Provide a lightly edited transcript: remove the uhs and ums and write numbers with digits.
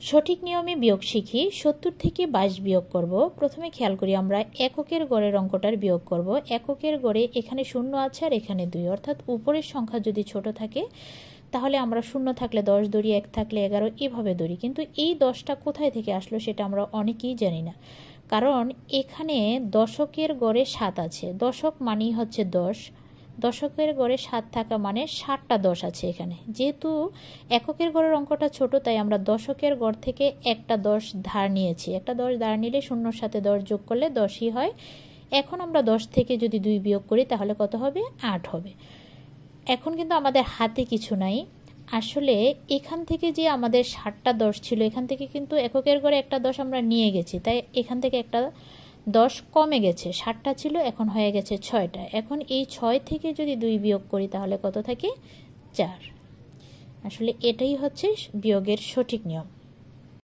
সঠিক নিয়মে বিয়োগ শিখি। 70 থেকে 22 বিয়োগ করব। প্রথমে খেয়াল করি আমরা এককের গড়ের অঙ্কটার বিয়োগ করব। এককের গড়ে এখানে 0 আছে আর এখানে 2, অর্থাৎ উপরের সংখ্যা যদি ছোট থাকে তাহলে আমরা 0 থাকলে 10 ধরি, 1 থাকলে 11, এভাবে ধরি। কিন্তু এই 10টা কোথায় থেকে আসলো সেটা আমরা অনেকেই জানি না, কারণ এখানে দশকের গড়ে 7 আছে। দশক মানেই হচ্ছে 10, দশকের গড়ে 7 থাকা মানে 60টা 10 আছে এখানে। যেহেতু এককের গড়ের অঙ্কটা ছোট, তাই আমরা দশকের গড় থেকে একটা 10 ধার নিয়েছি। একটা 10 ধার নিলে 0-র সাথে 10 যোগ করলে 10ই হয়। এখন আমরা 10 থেকে যদি 2 বিয়োগ করি তাহলে কত হবে? 8 হবে। এখন কিন্তু আমাদের হাতে কিছু নাই। আসলে এখান থেকে যে আমাদের 60টা 10 ছিল, এখান থেকে কিন্তু এককের গড়ে একটা 10 আমরা নিয়ে গেছি, তাই এখান থেকে একটা 10 কমে গেছে। 60টা ছিল, এখন হয়ে গেছে 6টা। এখন এই 6 থেকে যদি 2 বিয়োগ করি তাহলে কত থাকে? 4। আসলে এটাই হচ্ছে বিয়োগের সঠিক নিয়ম।